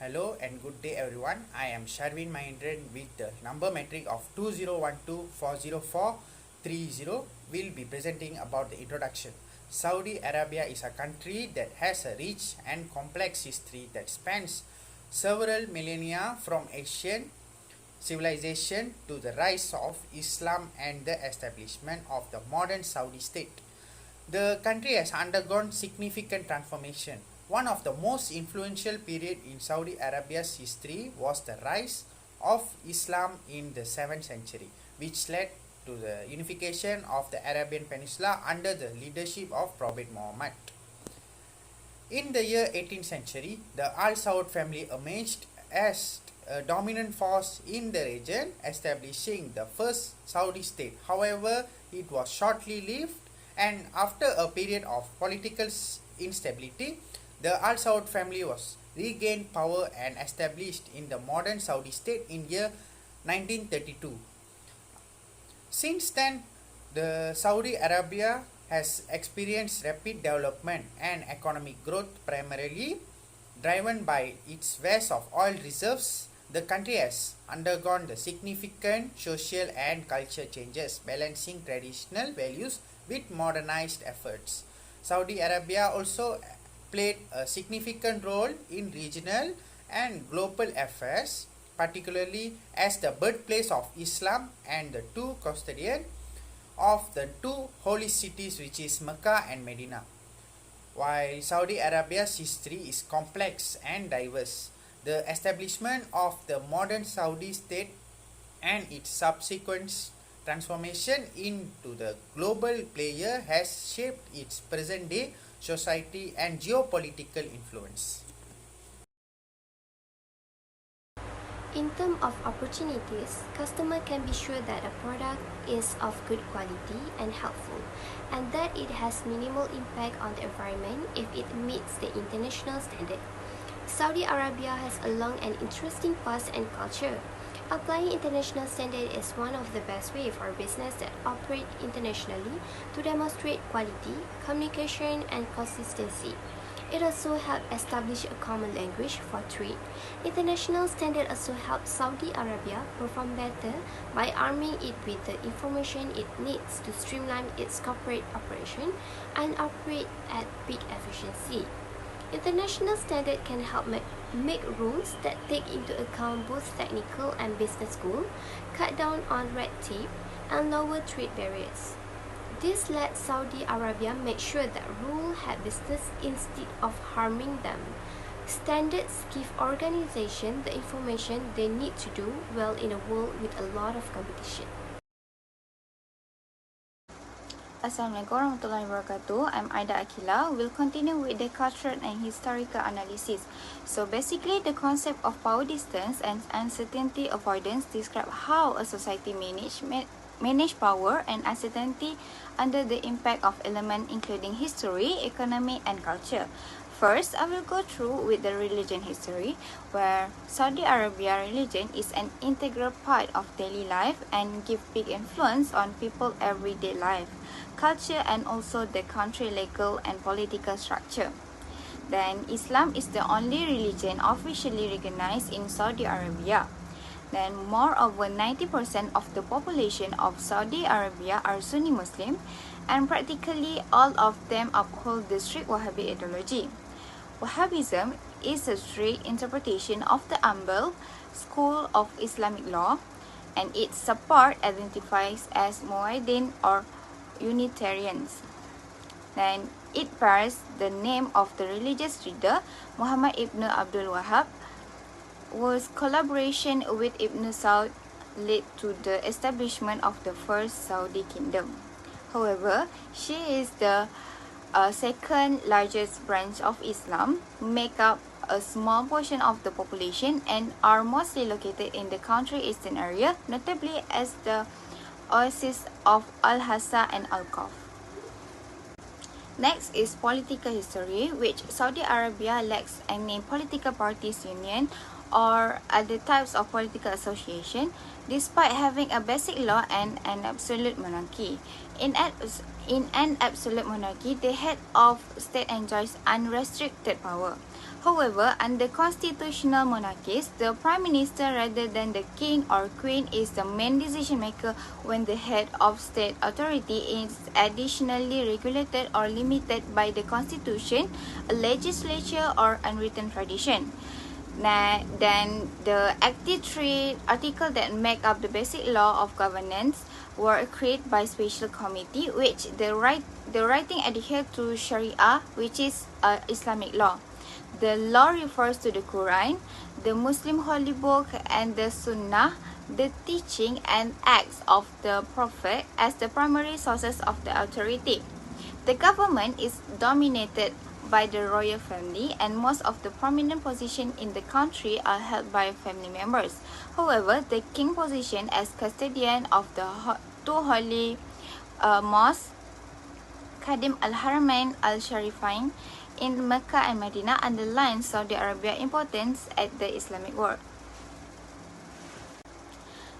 Hello and good day everyone. I am Sharvin Mahindran with the number metric of 2012404330. Will be presenting about the introduction. Saudi Arabia is a country that has a rich and complex history that spans several millennia from Asian civilization to the rise of Islam and the establishment of the modern Saudi state. The country has undergone significant transformation. One of the most influential period in Saudi Arabia's history was the rise of Islam in the 7th century, which led to the unification of the Arabian Peninsula under the leadership of Prophet Muhammad. In the year 18th century, the Al Saud family emerged as a dominant force in the region, establishing the first Saudi state. However, it was shortly lived, and after a period of political instability, the Al Saud family was regained power and established in the modern Saudi state in year 1932. Since then, the Saudi Arabia has experienced rapid development and economic growth, primarily driven by its vast of oil reserves. The country has undergone the significant social and cultural changes, balancing traditional values with modernized efforts. Saudi Arabia also played a significant role in regional and global affairs, particularly as the birthplace of Islam and the two custodian of the two holy cities, which is Mecca and Medina. While Saudi Arabia's history is complex and diverse, the establishment of the modern Saudi state and its subsequent transformation into the global player has shaped its present day society and geopolitical influence. In terms of opportunities, customer can be sure that a product is of good quality and helpful, and that it has minimal impact on the environment if it meets the international standard. Saudi Arabia has a long and interesting past and culture. Applying international standard is one of the best ways for business that operate internationally to demonstrate quality, communication, and consistency. It also helped establish a common language for trade. International standard also helps Saudi Arabia perform better by arming it with the information it needs to streamline its corporate operation and operate at peak efficiency. International standard can help make rules that take into account both technical and business goals, cut down on red tape, and lower trade barriers. This lets Saudi Arabia make sure that rules help business instead of harming them. Standards give organizations the information they need to do well in a world with a lot of competition. Assalamualaikum warahmatullahi wabarakatuh. I'm Aida Akila. We'll continue with the cultural and historical analysis. So basically, the concept of power distance and uncertainty avoidance describe how a society manage power and uncertainty under the impact of elements including history, economy, and culture. First, I will go through with the religion history, where Saudi Arabia religion is an integral part of daily life and give big influence on people's everyday life, culture, and also the country legal and political structure. Then, Islam is the only religion officially recognized in Saudi Arabia. Then, moreover, 90% of the population of Saudi Arabia are Sunni Muslim, and practically all of them uphold the strict Wahhabi ideology. Wahhabism is a strict interpretation of the Hanbali school of Islamic law, and its support identifies as Muwahhidin or Unitarians. Then it bears the name of the religious leader Muhammad ibn Abdul Wahhab, whose collaboration with Ibn Saud led to the establishment of the first Saudi kingdom. However, she is the second largest branch of Islam, make up a small portion of the population, and are mostly located in the country eastern area, notably as the oasis of Al-Hassa and Al-Khaf. Next is political history, which Saudi Arabia lacks any political parties union or other types of political association, despite having a basic law and an absolute monarchy. In an absolute monarchy, the head of state enjoys unrestricted power. However, under constitutional monarchies, the prime minister rather than the king or queen is the main decision maker when the head of state authority is additionally regulated or limited by the constitution, a legislature, or unwritten tradition. Then the 83 articles that make up the basic law of governance were created by special committee, which the writing adhere to Sharia, which is Islamic law. The law refers to the Quran, the Muslim holy book, and the Sunnah, the teaching and acts of the Prophet as the primary sources of the authority. The government is dominated by the royal family, and most of the prominent positions in the country are held by family members. However, the king position as custodian of the two holy mosques, Khadim al-Haramain al-Sharifain in Mecca and Medina, underlines Saudi Arabia's importance at the Islamic world.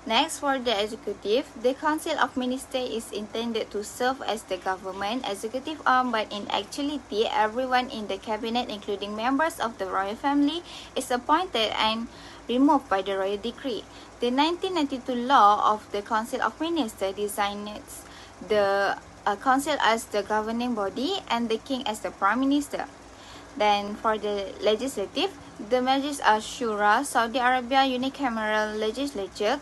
Next, for the executive, the Council of Ministers is intended to serve as the government executive arm, but in actuality, everyone in the cabinet, including members of the royal family, is appointed and removed by the royal decree. The 1992 law of the Council of Ministers designates the council as the governing body and the king as the prime minister. Then for the legislative, the Majlis Ashura, Saudi Arabia unicameral legislature,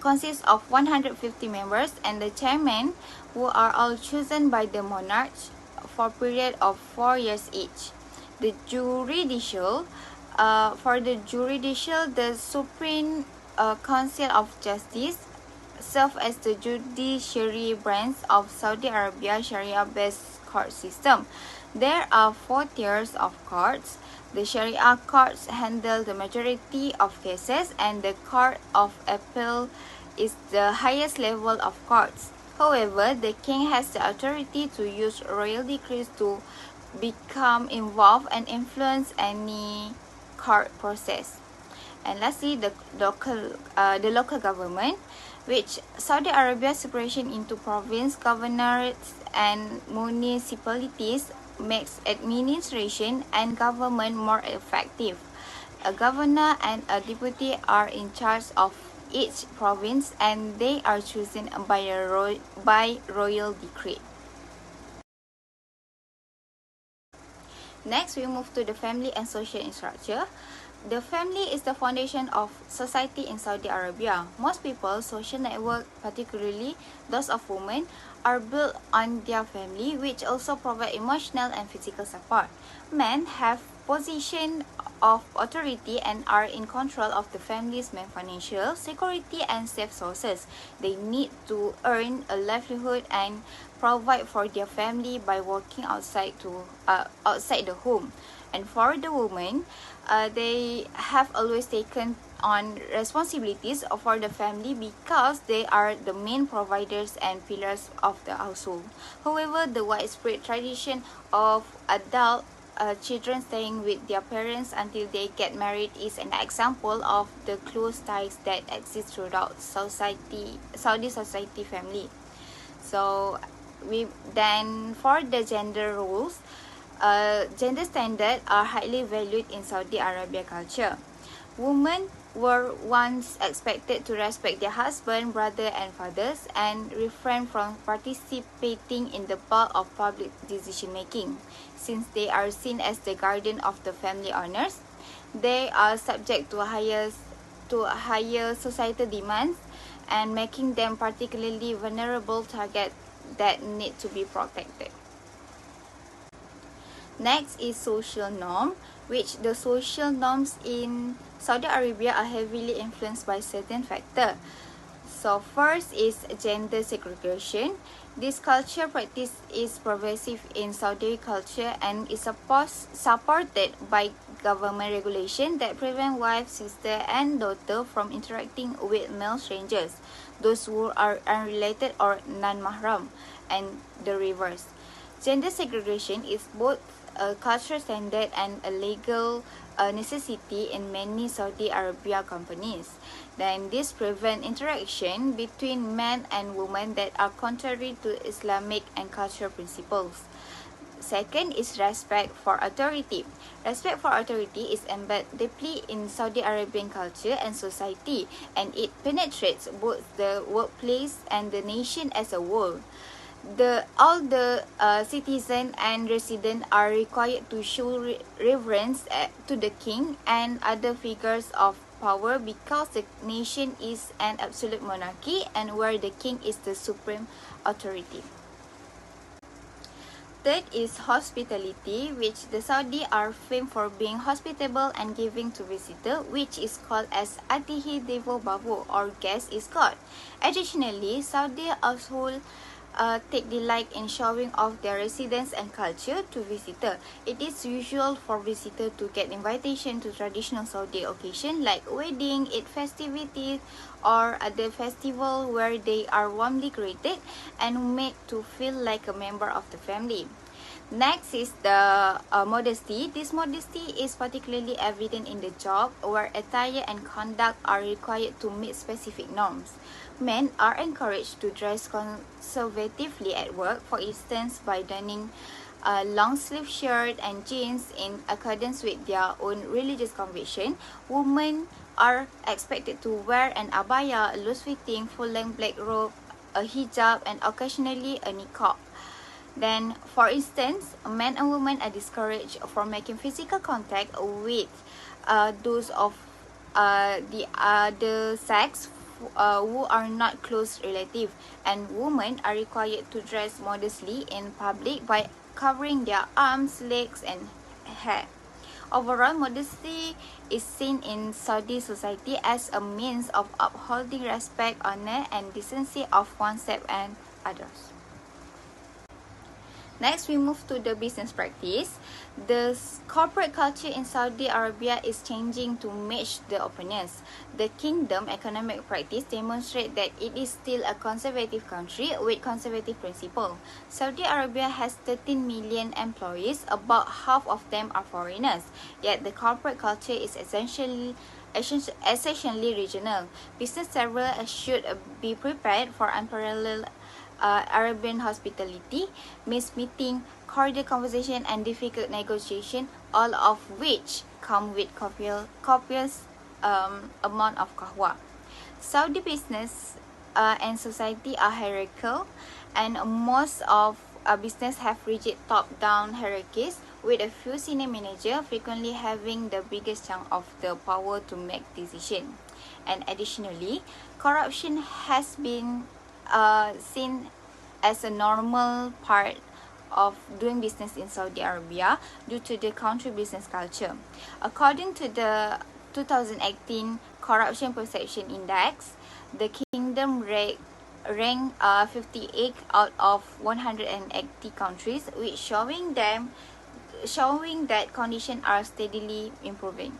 consists of 150 members and the chairman, who are all chosen by the monarch for a period of 4 years each. The judicial, the Supreme Council of Justice serve as the judiciary branch of Saudi Arabia Sharia-based court system. There are 4 tiers of courts. The Sharia courts handle the majority of cases, and the Court of Appeal is the highest level of courts. However, the king has the authority to use royal decrees to become involved and influence any court process. And lastly, the local government, which Saudi Arabia's separation into province, governorates, and municipalities makes administration and government more effective. A governor and a deputy are in charge of each province, and they are chosen by royal decree. Next, we move to the family and social structure. The family is the foundation of society in Saudi Arabia. Most people's social network, particularly those of women, are built on their family, which also provide emotional and physical support. Men have position of authority and are in control of the family's main financial, security, and safe sources. They need to earn a livelihood and provide for their family by working outside the home. And for the women, they have always taken on responsibilities for the family because they are the main providers and pillars of the household. However, the widespread tradition of adult children staying with their parents until they get married is an example of the close ties that exist throughout Saudi society family. So, then for the gender roles, gender standards are highly valued in Saudi Arabia culture. Women were once expected to respect their husband, brother, and fathers and refrain from participating in the bulk of public decision making. Since they are seen as the guardian of the family honors, they are subject to higher societal demands and making them particularly vulnerable targets that need to be protected. Next is social norm, which the social norms in Saudi Arabia are heavily influenced by certain factors. So first is gender segregation. This culture practice is pervasive in Saudi culture and is supported by government regulation that prevent wife, sister, and daughter from interacting with male strangers, those who are unrelated or non-mahram, and the reverse. Gender segregation is both a cultural standard and a legal necessity in many Saudi Arabia companies. Then this prevent interaction between men and women that are contrary to Islamic and cultural principles. Second is respect for authority. Respect for authority is embedded deeply in Saudi Arabian culture and society, and it penetrates both the workplace and the nation as a whole. All the citizen and resident are required to show reverence to the king and other figures of power because the nation is an absolute monarchy and where the king is the supreme authority. Third is hospitality, which the Saudi are famed for being hospitable and giving to visitors, which is called as Atihi Devo Babu or guest is God. Additionally, Saudi household take delight in showing off their residence and culture to visitors. It is usual for visitors to get invitation to traditional Saudi occasion like wedding, Eid festivities, or other festival where they are warmly greeted and made to feel like a member of the family. Next is the modesty. This modesty is particularly evident in the job where attire and conduct are required to meet specific norms. Men are encouraged to dress conservatively at work, for instance by donning a long sleeve shirt and jeans in accordance with their own religious conviction. Women are expected to wear an abaya, a loose-fitting, full-length black robe, a hijab, and occasionally a niqab. Then, for instance, men and women are discouraged from making physical contact with those of the other sex who are not close relatives, and women are required to dress modestly in public by covering their arms, legs, and hair. Overall, modesty is seen in Saudi society as a means of upholding respect, honor, and decency of oneself and others. Next, we move to the business practice. The corporate culture in Saudi Arabia is changing to match the openness. The kingdom economic practice demonstrates that it is still a conservative country with conservative principles. Saudi Arabia has 13 million employees, about half of them are foreigners. Yet the corporate culture is essentially regional. Business travelers should be prepared for unparalleled Arabian hospitality, missed meeting, cordial conversation, and difficult negotiation, all of which come with copious amount of kahwa. Saudi business and society are hierarchical, and most of business have rigid top-down hierarchies, with a few senior managers frequently having the biggest chunk of the power to make decisions. And additionally, corruption has been seen as a normal part of doing business in Saudi Arabia due to the country business culture. According to the 2018 Corruption Perception Index, the kingdom ranked 58 out of 180 countries, which showing that conditions are steadily improving.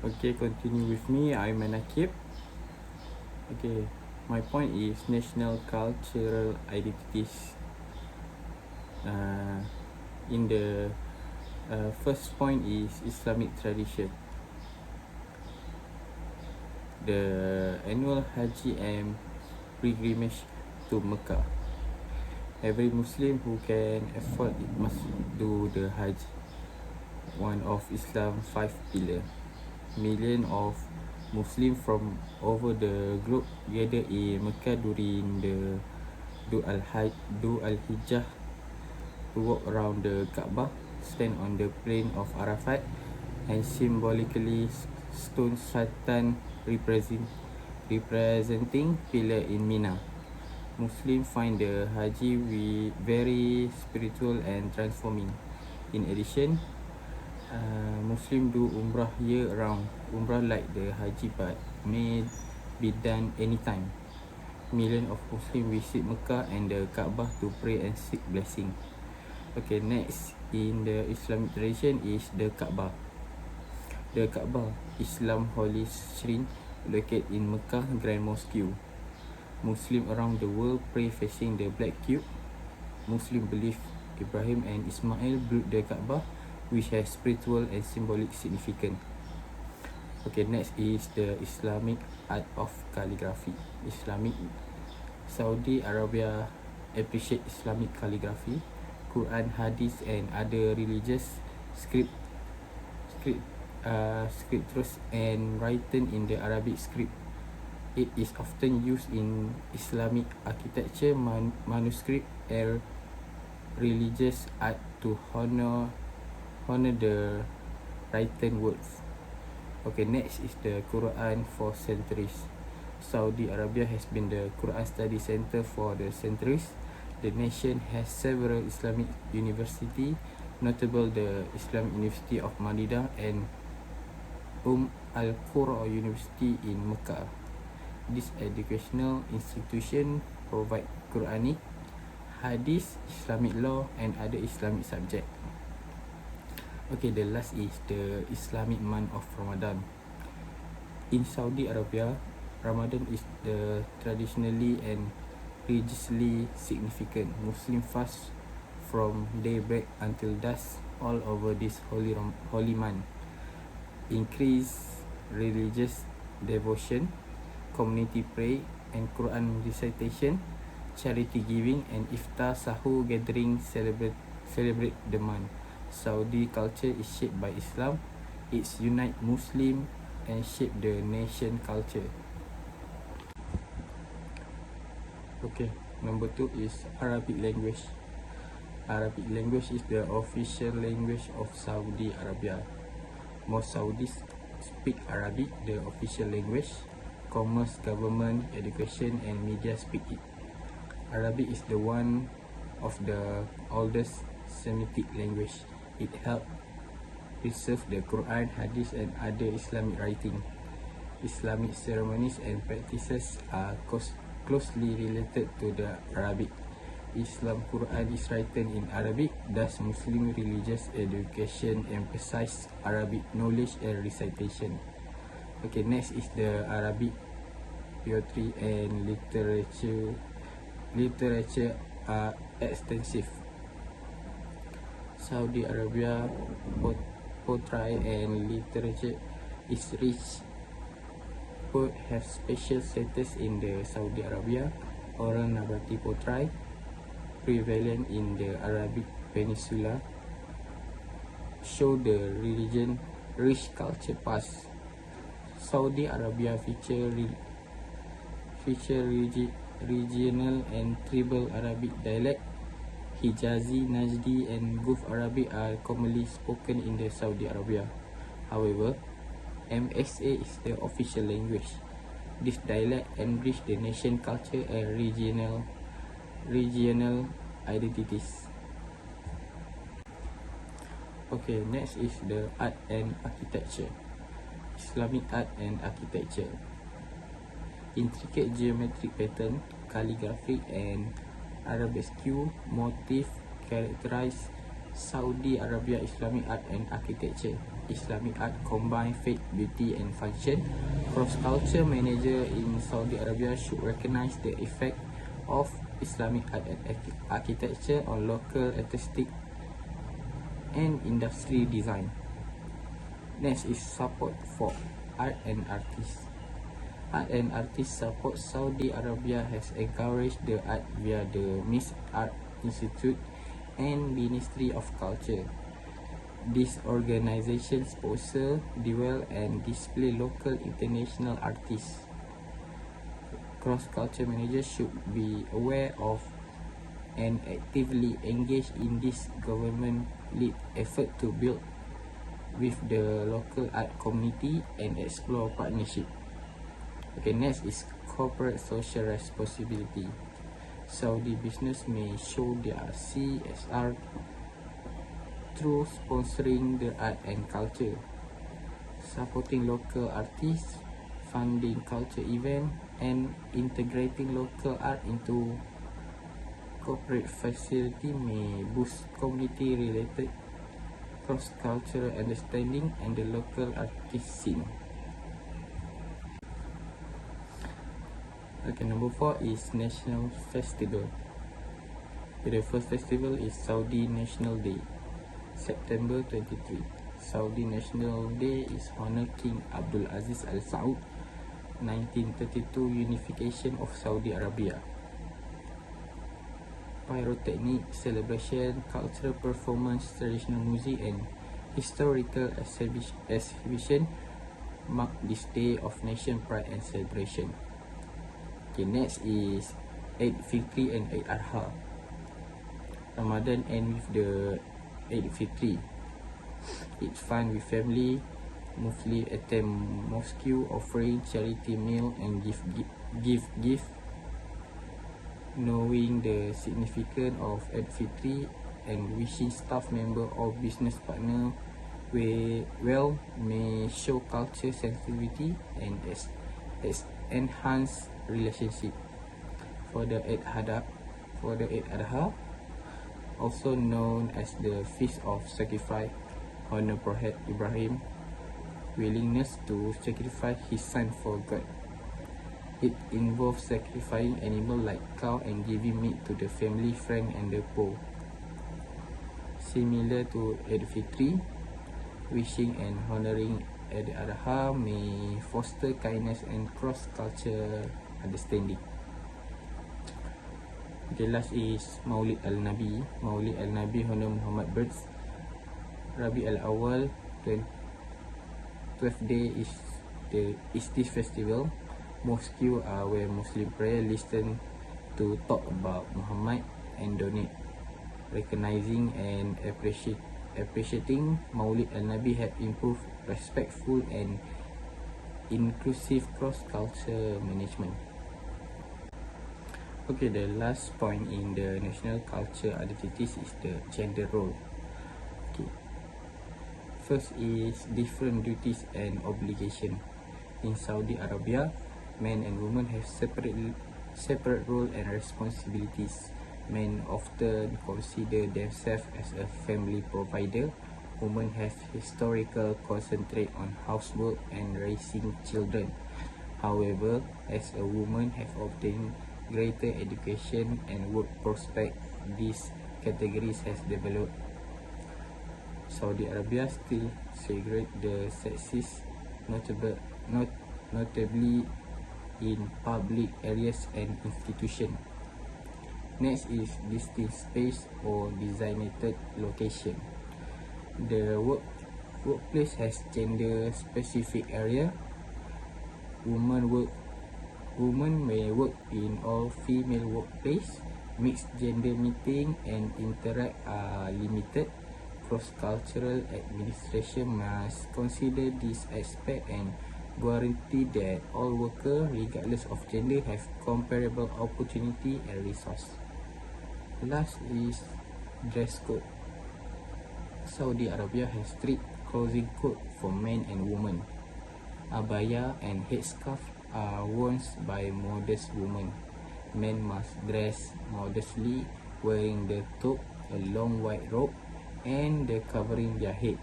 Okay, continue with me. I'm Manakib. Okay, my point is national cultural identities. In the first point is Islamic tradition. The annual Haji and pilgrimage to Mecca. Every Muslim who can afford it must do the Hajj, one of Islam's 5 pillars. Millions of Muslims from over the globe gather in Mecca during the Dhul Al-Hijjah to walk around the Kaabah, stand on the plain of Arafat, and symbolically stone Sultan representing pillar in Mina. Muslims find the Haji very spiritual and transforming. In addition, Muslim do Umrah year round. Umrah like the Haji but may be done anytime. Millions of Muslims visit Mecca and the Kaabah to pray and seek blessing. Okay, next in the Islamic tradition is the Kaabah. The Kaabah, Islam holy shrine located in Mecca Grand Mosque. Muslims around the world pray facing the Black Cube. Muslims believe Ibrahim and Ismail built the Kaabah, which has spiritual and symbolic significance. Okay, next is the Islamic art of calligraphy. Saudi Arabia appreciate Islamic calligraphy, Quran, Hadith, and other religious scriptures and written in the Arabic script. It is often used in Islamic architecture, manuscript, and religious art to honor the written words. Okay, next is the Quran for centuries. Saudi Arabia has been the Quran study center for the centuries. The nation has several Islamic universities, notable the Islamic University of Madinah and Al-Qura University in Mecca. This educational institution provide Quranic, Hadith, Islamic law, and other Islamic subjects. Okay, the last is the Islamic month of Ramadan. In Saudi Arabia, Ramadan is the traditionally and religiously significant. Muslim fast from daybreak until dusk all over this holy month. Increase religious devotion, community prayer and Quran recitation, charity giving, and iftar sahur gathering celebrate the month. Saudi culture is shaped by Islam. It's unite Muslim and shape the nation culture. Okay, number 2 is Arabic language. Arabic language is the official language of Saudi Arabia. Most Saudis speak Arabic, the official language. Commerce, government, education, and media speak it. Arabic is the one of the oldest Semitic language. It helped preserve the Quran, Hadith, and other Islamic writing. Islamic ceremonies and practices are closely related to the Arabic. Islam Quran is written in Arabic, thus Muslim religious education emphasize Arabic knowledge and recitation. Okay, next is the Arabic poetry and literature. Literature are extensive. Saudi Arabia poetry and literature is rich. Poets have special status in the Saudi Arabia. Oral Nabati poetry, prevalent in the Arabic Peninsula, show the religion rich culture past. Saudi Arabia feature regional and tribal Arabic dialect. Hijazi, Najdi, and Gulf Arabic are commonly spoken in the Saudi Arabia. However, MSA is the official language. This dialect enrich the nation culture and regional identities. Okay, next is the art and architecture. Islamic art and architecture. Intricate geometric pattern, calligraphy, and arabesque motif characterize Saudi Arabia Islamic art and architecture. Islamic art combine faith, beauty, and function. Cross-culture manager in Saudi Arabia should recognize the effect of Islamic art and architecture on local artistic and industry design. Next is support for art and artists. Art and artists support. Saudi Arabia has encouraged the art via the Miss Art Institute and Ministry of Culture. These organizations sponsor, develop, and display local international artists. Cross-culture managers should be aware of and actively engage in this government-led effort to build with the local art community and explore partnership. Okay, next is corporate social responsibility. Saudi business may show their CSR through sponsoring the art and culture, supporting local artists, funding culture events, and integrating local art into corporate facility may boost community-related cross-cultural understanding and the local artist scene. Okay, number 4 is National Festival. The first festival is Saudi National Day, September 23. Saudi National Day is honor King Abdul Aziz Al Saud 1932 unification of Saudi Arabia. Pyrotechnic celebration, cultural performance, traditional music, and historical exhibition mark this day of nation pride and celebration. Okay, next is Eid Fitri and Eid Adha. Ramadan end with the Eid Fitri. It's fun with family. Muslim attend mosque, offering charity meal and give knowing the significance of Eid Fitri and wishing staff member or business partner well may show culture sensitivity and enhance relationship. For the Eid Adha, also known as the Feast of Sacrifice, honor Prophet Ibrahim willingness to sacrifice his son for God. It involves sacrificing animal like cow and giving meat to the family, friend and the poor. Similar to Eid Fitri, wishing and honoring Eid Adha may foster kindness and cross-cultural understanding. Okay, last is Maulid Al-Nabi. Maulid Al-Nabi honor Muhammad birth. Rabi Al-Awwal, 12th day is this festival. Mosque are where Muslim prayer listen to talk about Muhammad and donate. Recognizing and appreciating Maulid Al-Nabi have improved respectful and inclusive cross-culture management. Okay, the last point in the national culture identities is the gender role. Okay. First is different duties and obligation. In Saudi Arabia, men and women have separate role and responsibilities. Men often consider themselves as a family provider. Women have historical concentrate on housework and raising children. However, as a woman have obtained greater education and work prospect, these categories has developed. Saudi Arabia still segregate the sexes, notably in public areas and institutions. Next is distinct space or designated location. The workplace has gender specific area. Women may work in all female workplace. Mixed gender meeting and interact are limited. Cross-cultural administration must consider this aspect and guarantee that all workers, regardless of gender, have comparable opportunity and resource. Last is dress code. Saudi Arabia has strict clothing code for men and women. Abaya and headscarf are worn by modest women. Men must dress modestly, wearing the toque, a long white robe, and the covering their head.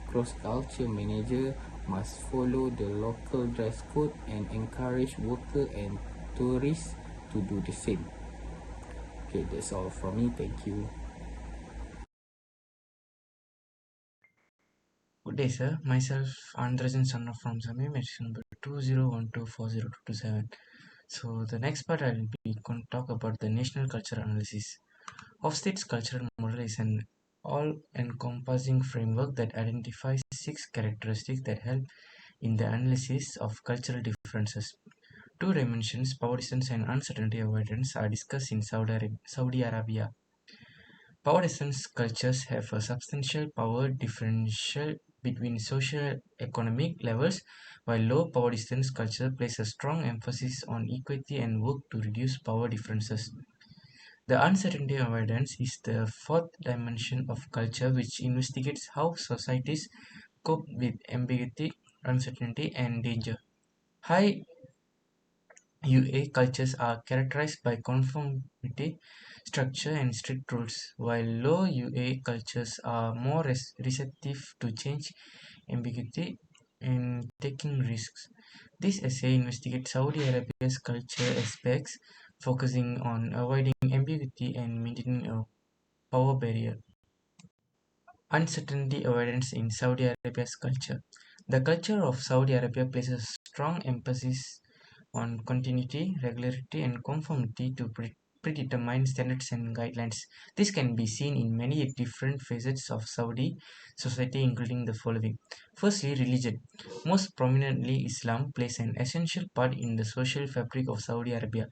Cross-culture manager must follow the local dress code and encourage workers and tourists to do the same. Okay, that's all from me. Thank you. Good day, sir. Myself, Andrajan Sanna from Sami, Medicine number 20124027. So, the next part I will be going to talk about the national cultural analysis. Hofstede's cultural model is an all-encompassing framework that identifies 6 characteristics that help in the analysis of cultural differences. Two dimensions, power distance and uncertainty avoidance, are discussed in Saudi Arabia. Power distance cultures have a substantial power differential between socio-economic levels, while low power distance culture place a strong emphasis on equity and work to reduce power differences. The uncertainty avoidance is the fourth dimension of culture, which investigates how societies cope with ambiguity, uncertainty, and danger. High UA cultures are characterized by conformity, structure, and strict rules, while low UA cultures are more receptive to change, ambiguity, and taking risks. This essay investigates Saudi Arabia's culture aspects, focusing on avoiding ambiguity and maintaining a power barrier. Uncertainty avoidance in Saudi Arabia's culture. The culture of Saudi Arabia places strong emphasis on continuity, regularity, and conformity to predetermined standards and guidelines. This can be seen in many different facets of Saudi society, including the following. Firstly, religion. Most prominently, Islam plays an essential part in the social fabric of Saudi Arabia.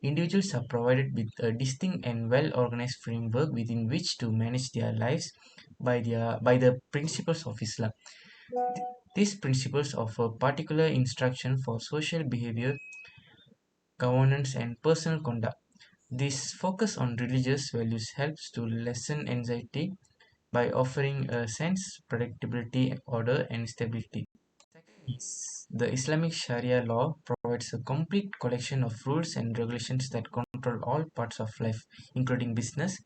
Individuals are provided with a distinct and well-organized framework within which to manage their lives by the principles of Islam. These principles offer particular instruction for social behavior, governance, and personal conduct. This focus on religious values helps to lessen anxiety by offering a sense predictability, order, and stability. Second is the Islamic Sharia law provides a complete collection of rules and regulations that control all parts of life, including business,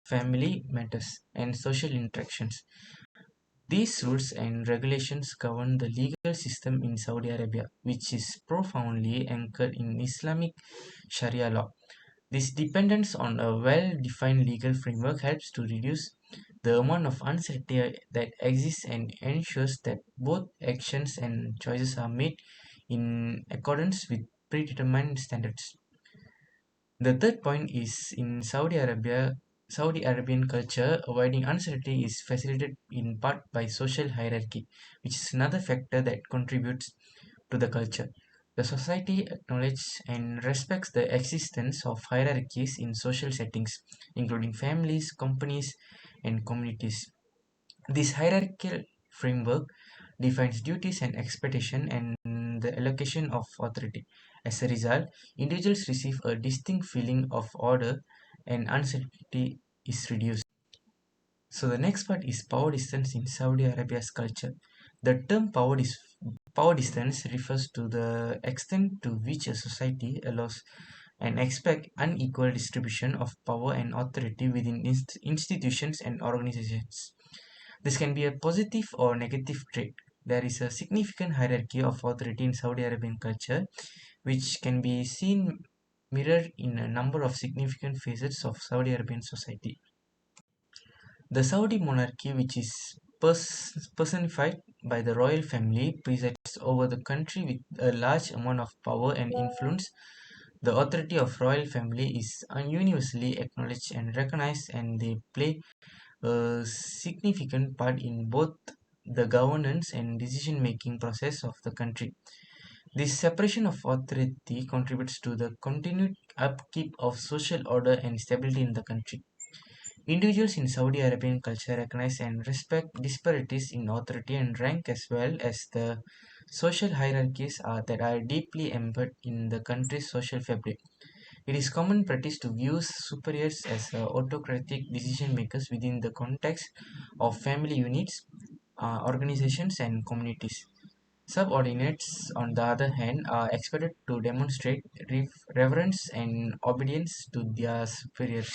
family matters, and social interactions. These rules and regulations govern the legal system in Saudi Arabia, which is profoundly anchored in Islamic Sharia law. This dependence on a well-defined legal framework helps to reduce the amount of uncertainty that exists and ensures that both actions and choices are made in accordance with predetermined standards. The third point is in Saudi Arabian culture, avoiding uncertainty is facilitated in part by social hierarchy, which is another factor that contributes to the culture. The society acknowledges and respects the existence of hierarchies in social settings, including families, companies, and communities. This hierarchical framework defines duties and expectation and the allocation of authority. As a result, individuals receive a distinct feeling of order and uncertainty is reduced. So the next part is power distance in Saudi Arabia's culture. The term power distance refers to the extent to which a society allows and expect unequal distribution of power and authority within institutions and organizations. This can be a positive or negative trait. There is a significant hierarchy of authority in Saudi Arabian culture, which can be seen mirrored in a number of significant facets of Saudi Arabian society. The Saudi monarchy, which is personified by the royal family, presides over the country with a large amount of power and influence. The authority of royal family is universally acknowledged and recognized, and they play a significant part in both the governance and decision-making process of the country. This separation of authority contributes to the continued upkeep of social order and stability in the country. Individuals in Saudi Arabian culture recognize and respect disparities in authority and rank as well as the social hierarchies that are deeply embedded in the country's social fabric. It is common practice to view superiors as autocratic decision makers within the context of family units, organizations, and communities. Subordinates, on the other hand, are expected to demonstrate reverence and obedience to their superiors.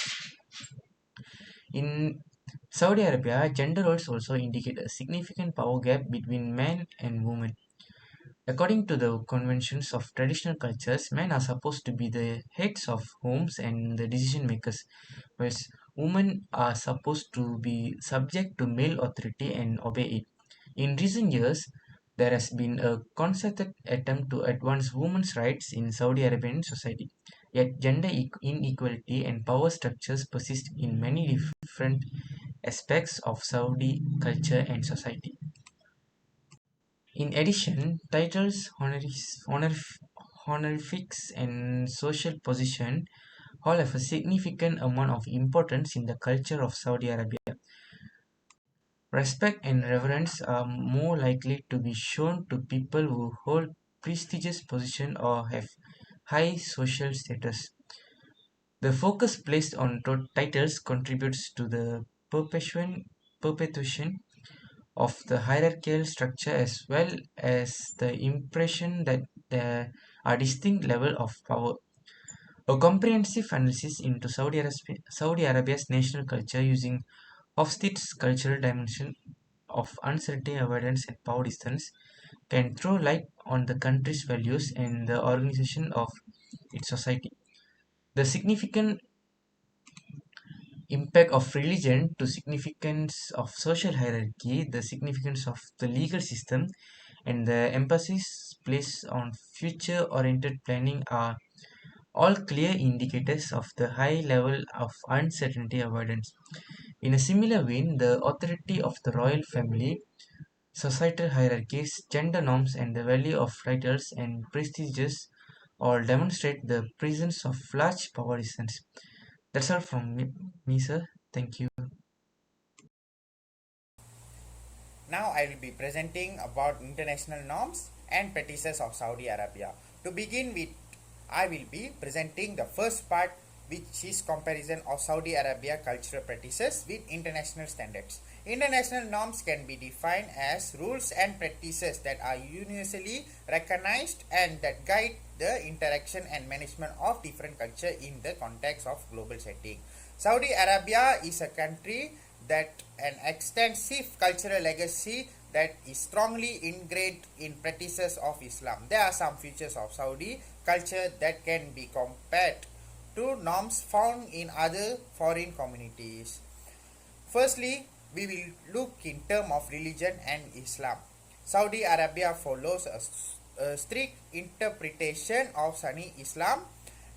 In Saudi Arabia, gender roles also indicate a significant power gap between men and women. According to the conventions of traditional cultures, men are supposed to be the heads of homes and the decision makers, whereas women are supposed to be subject to male authority and obey it. In recent years, there has been a concerted attempt to advance women's rights in Saudi Arabian society. Yet, gender inequality and power structures persist in many different aspects of Saudi culture and society. In addition, titles, honorifics, and social position all have a significant amount of importance in the culture of Saudi Arabia. Respect and reverence are more likely to be shown to people who hold prestigious position or have high social status. The focus placed on titles contributes to the perpetuation of the hierarchical structure as well as the impression that there are distinct levels of power. A comprehensive analysis into Saudi Arabia's national culture using Hofstede's cultural dimension of uncertainty, avoidance, and power distance can throw light on the country's values and the organization of its society. The significant impact of religion to significance of social hierarchy, the significance of the legal system, and the emphasis placed on future-oriented planning are all clear indicators of the high level of uncertainty avoidance. In a similar vein, the authority of the royal family, societal hierarchies, gender norms, and the value of titles and prestiges all demonstrate the presence of large power distance. That's all from me, sir. Thank you. Now I will be presenting about international norms and practices of Saudi Arabia. To begin with, I will be presenting the first part, which is comparison of Saudi Arabia cultural practices with international standards. International norms can be defined as rules and practices that are universally recognized and that guide the interaction and management of different culture in the context of global setting. Saudi Arabia is a country that an extensive cultural legacy that is strongly ingrained in practices of Islam. There are some features of Saudi culture that can be compared to norms found in other foreign communities. Firstly, we will look in terms of religion and Islam. Saudi Arabia follows a strict interpretation of Sunni Islam,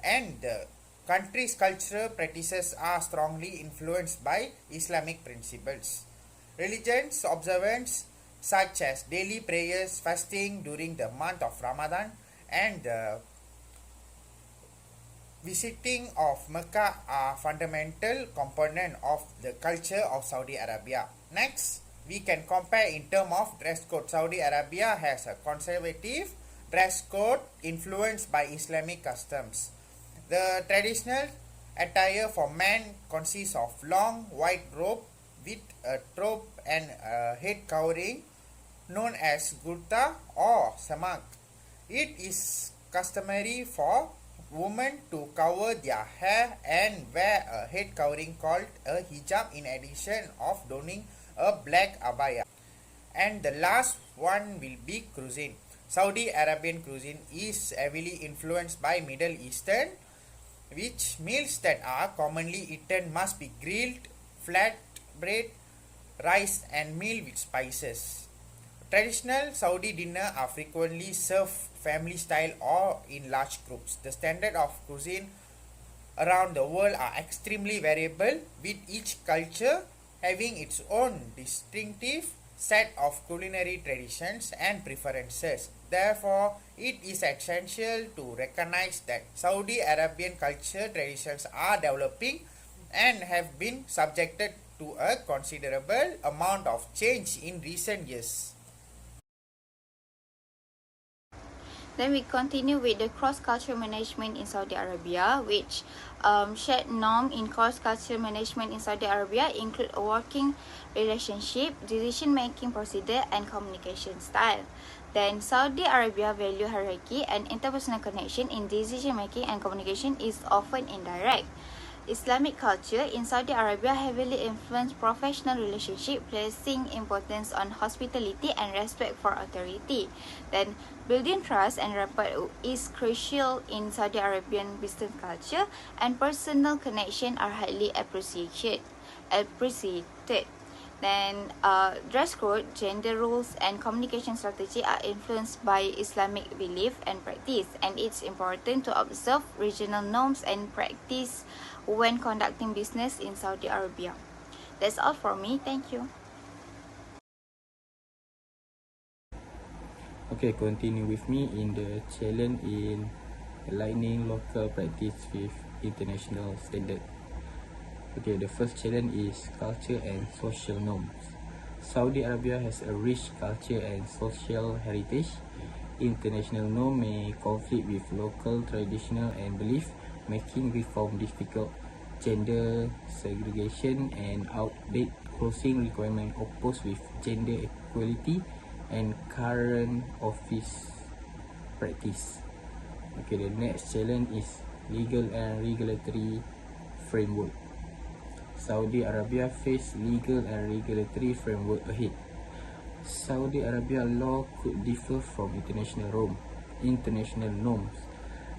and the country's cultural practices are strongly influenced by Islamic principles. Religious observance such as daily prayers, fasting during the month of Ramadan, and the visiting of Mecca are fundamental component of the culture of Saudi Arabia. Next, we can compare in terms of dress code. Saudi Arabia has a conservative dress code influenced by Islamic customs. The traditional attire for men consists of long white robe with a robe and a head covering known as gurta or samak. It is customary for women to cover their hair and wear a head covering called a hijab in addition of donning a black abaya. And the last one will be cuisine. Saudi Arabian cuisine is heavily influenced by Middle Eastern, which meals that are commonly eaten must be grilled, flat bread, rice and meal with spices. Traditional Saudi dinner are frequently served family style or in large groups. The standard of cuisine around the world are extremely variable, with each culture having its own distinctive set of culinary traditions and preferences. Therefore, it is essential to recognize that Saudi Arabian culture traditions are developing and have been subjected to a considerable amount of change in recent years. Then we continue with the cross-cultural management in Saudi Arabia, which shared norm in cross-cultural management in Saudi Arabia include a working relationship, decision-making procedure, and communication style. Then Saudi Arabia value hierarchy and interpersonal connection in decision-making and communication is often indirect. Islamic culture in Saudi Arabia heavily influenced professional relationship, placing importance on hospitality and respect for authority. Then, building trust and rapport is crucial in Saudi Arabian business culture, and personal connection are highly appreciated. Then, dress code, gender rules, and communication strategy are influenced by Islamic belief and practice, and it's important to observe regional norms and practice when conducting business in Saudi Arabia. That's all from me. Thank you. Okay, continue with me in the challenge in aligning local practice with international standard. Okay, the first challenge is culture and social norms. Saudi Arabia has a rich culture and social heritage. International norm may conflict with local traditional and belief, making reform difficult. Gender segregation and outdated clothing requirement oppose with gender equality and current office practice. Okay, the next challenge is legal and regulatory framework. Saudi Arabia face legal and regulatory framework ahead. Saudi Arabia law could differ from international norms.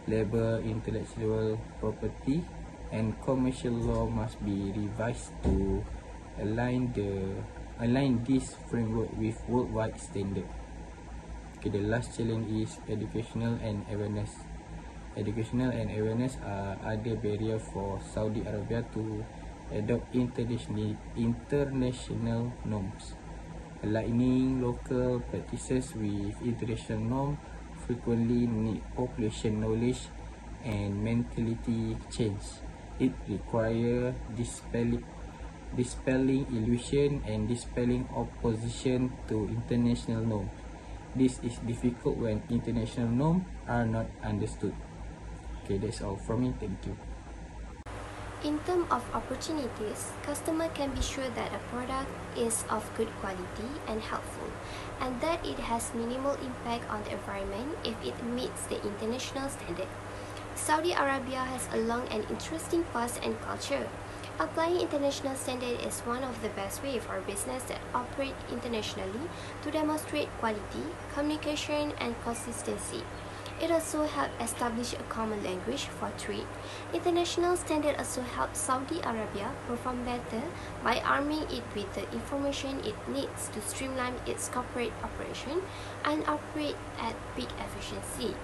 Labor, intellectual property, and commercial law must be revised to align this framework with worldwide standard. Okay, the last challenge is educational and awareness. Educational and awareness are other barrier for Saudi Arabia to adopt international norms. Aligning local practices with international norms frequently need population knowledge and mentality change. It requires dispelling illusion and dispelling opposition to international norms. This is difficult when international norms are not understood. Okay, that's all from me. Thank you. In terms of opportunities, customer can be sure that a product is of good quality and helpful, and that it has minimal impact on the environment if it meets the international standard. Saudi Arabia has a long and interesting past and culture. Applying international standard is one of the best ways for business that operate internationally to demonstrate quality, communication, and consistency. It also helps establish a common language for trade. International standard also helps Saudi Arabia perform better by arming it with the information it needs to streamline its corporate operation and operate at peak efficiency.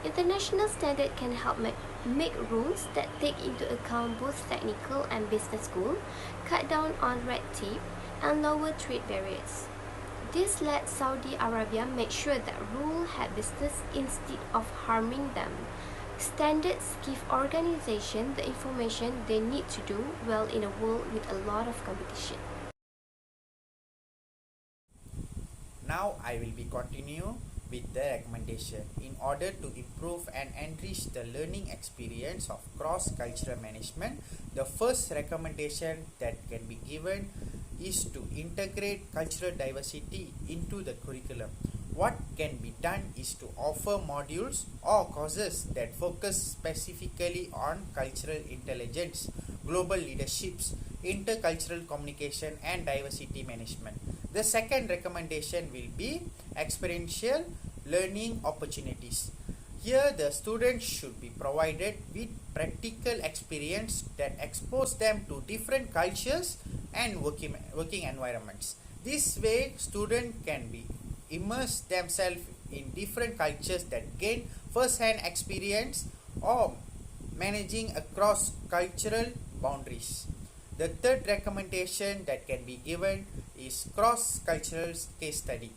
International standard can help make rules that take into account both technical and business goals, cut down on red tape, and lower trade barriers. This lets Saudi Arabia make sure that rules help business instead of harming them. Standards give organizations the information they need to do well in a world with a lot of competition. Now I will be continue with the recommendation. In order to improve and enrich the learning experience of cross-cultural management, the first recommendation that can be given is to integrate cultural diversity into the curriculum. What can be done is to offer modules or courses that focus specifically on cultural intelligence, global leaderships, intercultural communication, and diversity management. The second recommendation will be experiential learning opportunities. Here, the students should be provided with practical experience that expose them to different cultures and working environments. This way, students can be immerse themselves in different cultures that gain first-hand experience or managing across cultural boundaries. The third recommendation that can be given is cross-cultural case study.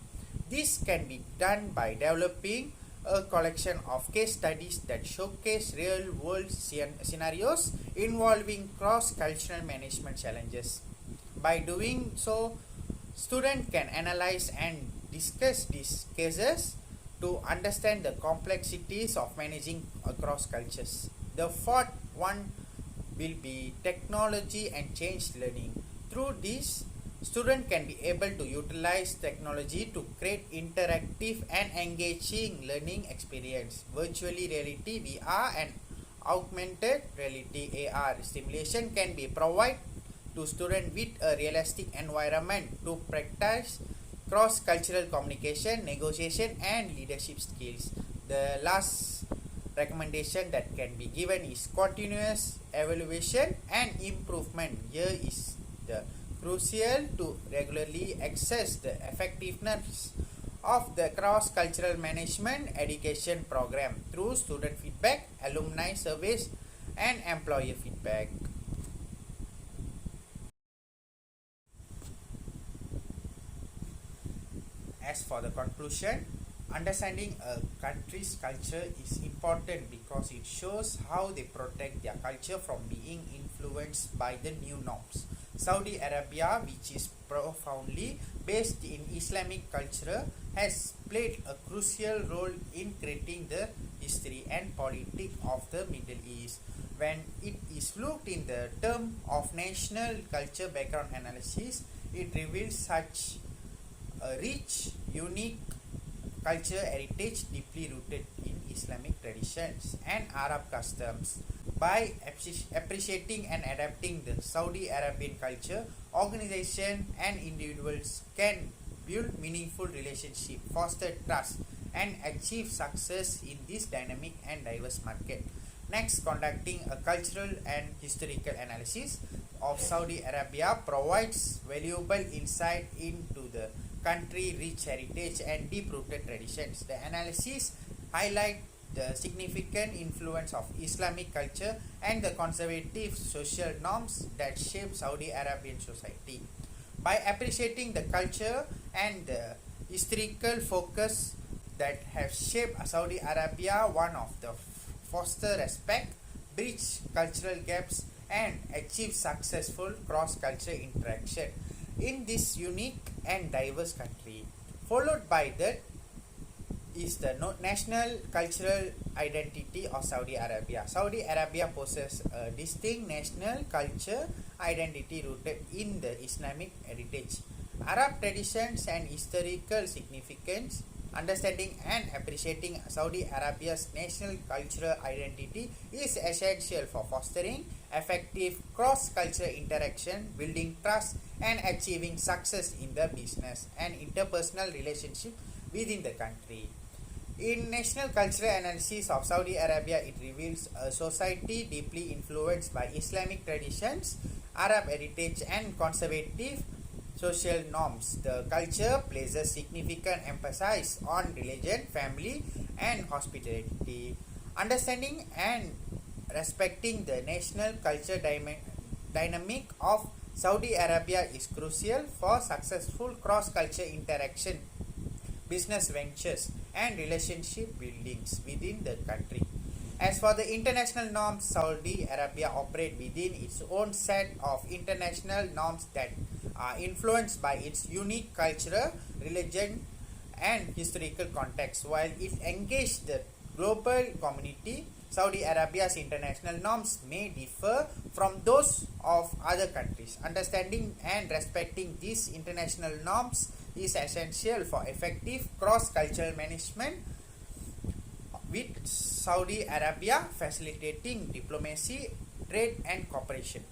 This can be done by developing a collection of case studies that showcase real-world scenarios involving cross-cultural management challenges. By doing so, students can analyze and discuss these cases to understand the complexities of managing across cultures. The fourth one will be technology and change learning. Through this, students can be able to utilize technology to create interactive and engaging learning experience. Virtually reality (VR) and augmented reality (AR) stimulation can be provided to students with a realistic environment to practice cross-cultural communication, negotiation, and leadership skills. The last recommendation that can be given is continuous evaluation and improvement. Here is the crucial to regularly assess the effectiveness of the cross-cultural management education program through student feedback, alumni surveys, and employer feedback. As for the conclusion, understanding a country's culture is important because it shows how they protect their culture from being influenced by the new norms. Saudi Arabia, which is profoundly based in Islamic culture, has played a crucial role in creating the history and politics of the Middle East. When it is looked in the term of national culture background analysis, it reveals such a rich, unique culture heritage deeply rooted in Islamic traditions and Arab customs. By appreciating and adapting the Saudi Arabian culture, organizations and individuals can build meaningful relationship, foster trust, and achieve success in this dynamic and diverse market. Next, conducting a cultural and historical analysis of Saudi Arabia provides valuable insight into the country rich heritage and deep-rooted traditions. The analysis highlight the significant influence of Islamic culture and the conservative social norms that shape Saudi Arabian society. By appreciating the culture and the historical focus that have shaped Saudi Arabia, one of the foster respect, bridge cultural gaps, and achieve successful cross-cultural interaction in this unique and diverse country. Followed by that is the national cultural identity of Saudi Arabia. Saudi Arabia possesses a distinct national culture identity rooted in the Islamic heritage, Arab traditions, and historical significance. Understanding and appreciating Saudi Arabia's national cultural identity is essential for fostering effective cross-cultural interaction, building trust, and achieving success in the business and interpersonal relationship within the country. In national cultural analysis of Saudi Arabia, it reveals a society deeply influenced by Islamic traditions, Arab heritage, and conservative social norms. The culture places significant emphasis on religion, family, and hospitality. Understanding and respecting the national culture dynamic of Saudi Arabia is crucial for successful cross-cultural interaction, business ventures, and relationship buildings within the country. As for the international norms, Saudi Arabia operate within its own set of international norms that are influenced by its unique cultural, religion, and historical context. While it engages the global community, Saudi Arabia's international norms may differ from those of other countries. Understanding and respecting these international norms is essential for effective cross-cultural management, with Saudi Arabia facilitating diplomacy, trade, and cooperation.